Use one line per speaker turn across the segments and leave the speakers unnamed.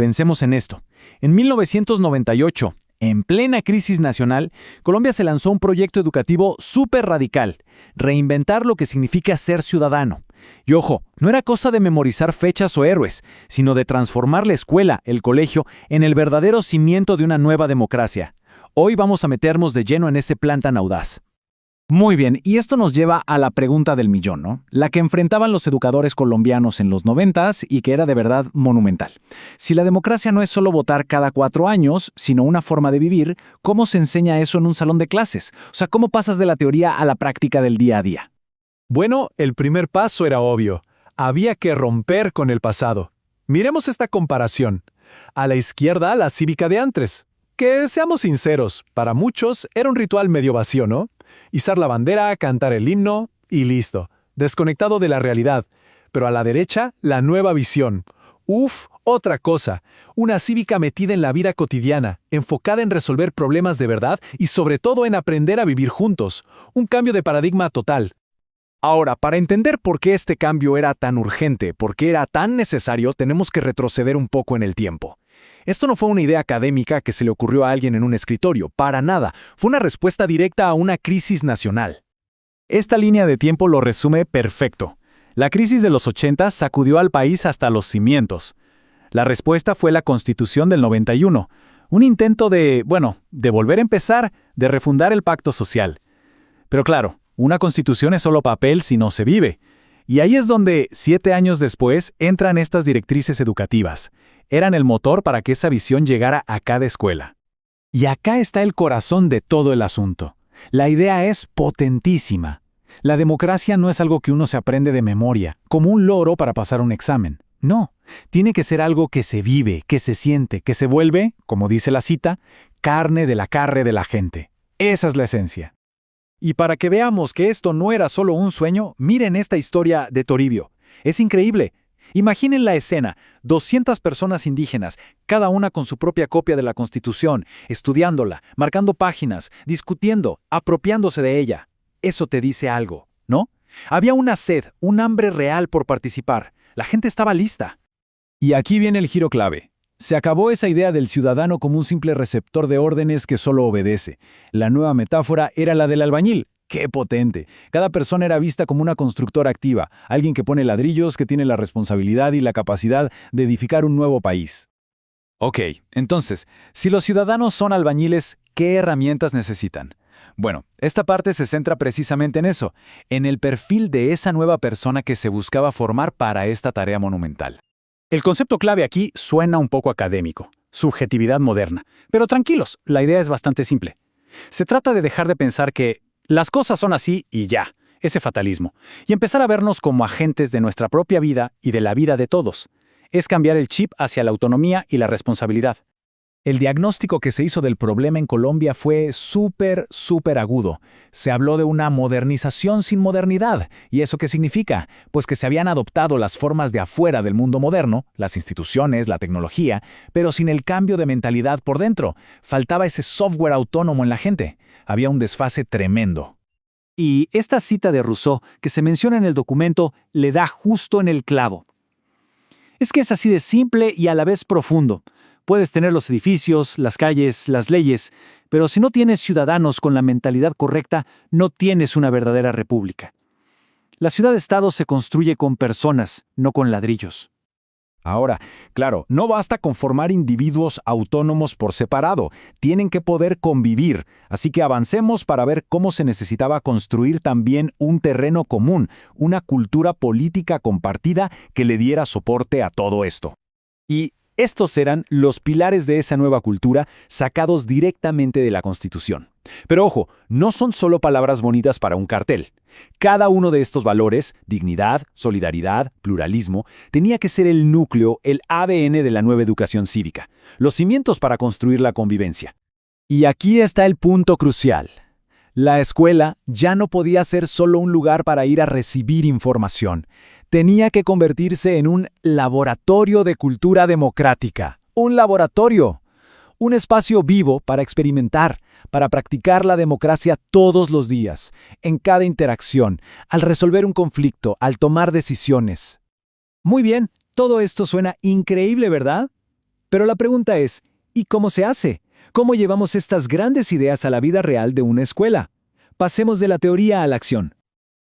Pensemos en esto. En 1998, en plena crisis nacional, Colombia se lanzó un proyecto educativo súper radical: reinventar lo que significa ser ciudadano. Y ojo, no era cosa de memorizar fechas o héroes, sino de transformar la escuela, el colegio, en el verdadero cimiento de una nueva democracia. Hoy vamos a meternos de lleno en ese plan tan audaz.
Muy bien, y esto nos lleva a la pregunta del millón, ¿no? La que enfrentaban los educadores colombianos en los 90s y que era de verdad monumental. Si la democracia no es solo votar cada 4 años, sino una forma de vivir, ¿cómo se enseña eso en un salón de clases? O sea, ¿cómo pasas de la teoría a la práctica del día a día?
Bueno, el primer paso era obvio. Había que romper con el pasado. Miremos esta comparación. A la izquierda, la cívica de antes. Que, seamos sinceros, para muchos era un ritual medio vacío, ¿no? Izar la bandera, cantar el himno y listo. Desconectado de la realidad. Pero a la derecha, la nueva visión. Uf, otra cosa. Una cívica metida en la vida cotidiana, enfocada en resolver problemas de verdad y sobre todo en aprender a vivir juntos. Un cambio de paradigma total.
Ahora, para entender por qué este cambio era tan urgente, por qué era tan necesario, tenemos que retroceder un poco en el tiempo. Esto no fue una idea académica que se le ocurrió a alguien en un escritorio, para nada. Fue una respuesta directa a una crisis nacional. Esta línea de tiempo lo resume perfecto. La crisis de los 80 sacudió al país hasta los cimientos. La respuesta fue la Constitución del 91, un intento de volver a empezar, de refundar el pacto social. Pero claro, una constitución es solo papel si no se vive. Y ahí es donde, 7 años después, entran estas directrices educativas. Eran el motor para que esa visión llegara a cada escuela. Y acá está el corazón de todo el asunto. La idea es potentísima. La democracia no es algo que uno se aprende de memoria, como un loro para pasar un examen. No, tiene que ser algo que se vive, que se siente, que se vuelve, como dice la cita, carne de la carne de la gente. Esa es la esencia. Y para que veamos que esto no era solo un sueño, miren esta historia de Toribio. Es increíble. Imaginen la escena: 200 personas indígenas, cada una con su propia copia de la Constitución, estudiándola, marcando páginas, discutiendo, apropiándose de ella. Eso te dice algo, ¿no? Había una sed, un hambre real por participar. La gente estaba lista. Y aquí viene el giro clave. Se acabó esa idea del ciudadano como un simple receptor de órdenes que solo obedece. La nueva metáfora era la del albañil. ¡Qué potente! Cada persona era vista como una constructora activa, alguien que pone ladrillos, que tiene la responsabilidad y la capacidad de edificar un nuevo país. Ok, entonces, si los ciudadanos son albañiles, ¿qué herramientas necesitan? Bueno, esta parte se centra precisamente en eso, en el perfil de esa nueva persona que se buscaba formar para esta tarea monumental. El concepto clave aquí suena un poco académico: subjetividad moderna. Pero tranquilos, la idea es bastante simple. Se trata de dejar de pensar que las cosas son así y ya, ese fatalismo, y empezar a vernos como agentes de nuestra propia vida y de la vida de todos. Es cambiar el chip hacia la autonomía y la responsabilidad. El diagnóstico que se hizo del problema en Colombia fue súper agudo. Se habló de una modernización sin modernidad. ¿Y eso qué significa? Pues que se habían adoptado las formas de afuera del mundo moderno, las instituciones, la tecnología, pero sin el cambio de mentalidad por dentro. Faltaba ese software autónomo en la gente. Había un desfase tremendo. Y esta cita de Rousseau, que se menciona en el documento, le da justo en el clavo. Es que es así de simple y a la vez profundo. Puedes tener los edificios, las calles, las leyes, pero si no tienes ciudadanos con la mentalidad correcta, no tienes una verdadera república. La ciudad-estado se construye con personas, no con ladrillos. Ahora, claro, no basta con formar individuos autónomos por separado, tienen que poder convivir, así que avancemos para ver cómo se necesitaba construir también un terreno común, una cultura política compartida que le diera soporte a todo esto. Y estos eran los pilares de esa nueva cultura sacados directamente de la Constitución. Pero ojo, no son solo palabras bonitas para un cartel. Cada uno de estos valores, dignidad, solidaridad, pluralismo, tenía que ser el núcleo, el ADN de la nueva educación cívica, los cimientos para construir la convivencia. Y aquí está el punto crucial. La escuela ya no podía ser solo un lugar para ir a recibir información. Tenía que convertirse en un laboratorio de cultura democrática. Un laboratorio. Un espacio vivo para experimentar, para practicar la democracia todos los días, en cada interacción, al resolver un conflicto, al tomar decisiones. Muy bien, todo esto suena increíble, ¿verdad?
Pero la pregunta es, ¿y cómo se hace? ¿Cómo llevamos estas grandes ideas a la vida real de una escuela? Pasemos de la teoría a la acción.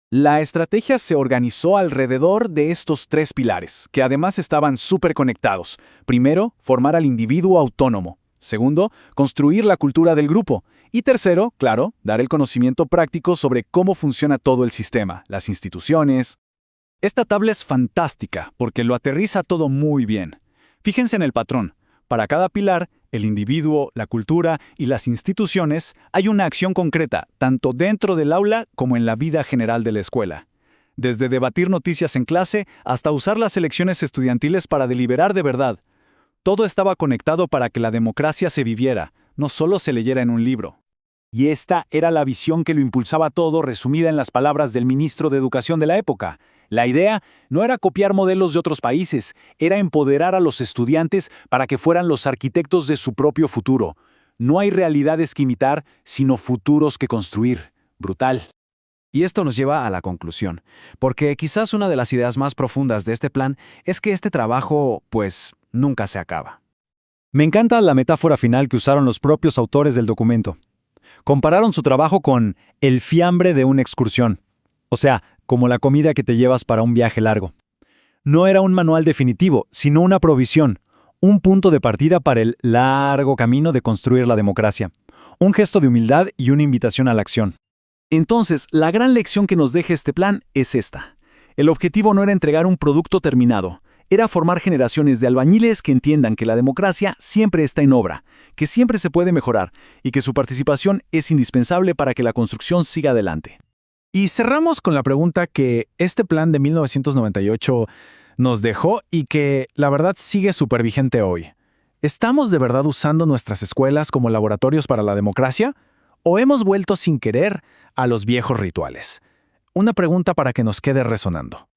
La estrategia se organizó alrededor de estos 3 pilares, que además estaban súper conectados. Primero, formar al individuo autónomo. Segundo, construir la cultura del grupo. Y tercero, claro, dar el conocimiento práctico sobre cómo funciona todo el sistema, las instituciones. Esta tabla es fantástica porque lo aterriza todo muy bien. Fíjense en el patrón. Para cada pilar, el individuo, la cultura y las instituciones, hay una acción concreta, tanto dentro del aula como en la vida general de la escuela. Desde debatir noticias en clase hasta usar las elecciones estudiantiles para deliberar de verdad. Todo estaba conectado para que la democracia se viviera, no solo se leyera en un libro. Y esta era la visión que lo impulsaba todo, resumida en las palabras del ministro de Educación de la época. La idea no era copiar modelos de otros países, era empoderar a los estudiantes para que fueran los arquitectos de su propio futuro. No hay realidades que imitar, sino futuros que construir. Brutal.
Y esto nos lleva a la conclusión, porque quizás una de las ideas más profundas de este plan es que este trabajo, pues, nunca se acaba.
Me encanta la metáfora final que usaron los propios autores del documento. Compararon su trabajo con el fiambre de una excursión, o sea, como la comida que te llevas para un viaje largo. No era un manual definitivo, sino una provisión, un punto de partida para el largo camino de construir la democracia, un gesto de humildad y una invitación a la acción. Entonces, la gran lección que nos deja este plan es esta. El objetivo no era entregar un producto terminado, era formar generaciones de albañiles que entiendan que la democracia siempre está en obra, que siempre se puede mejorar y que su participación es indispensable para que la construcción siga adelante.
Y cerramos con la pregunta que este plan de 1998 nos dejó y que, la verdad, sigue súper vigente hoy. ¿Estamos de verdad usando nuestras escuelas como laboratorios para la democracia? ¿O hemos vuelto sin querer a los viejos rituales? Una pregunta para que nos quede resonando.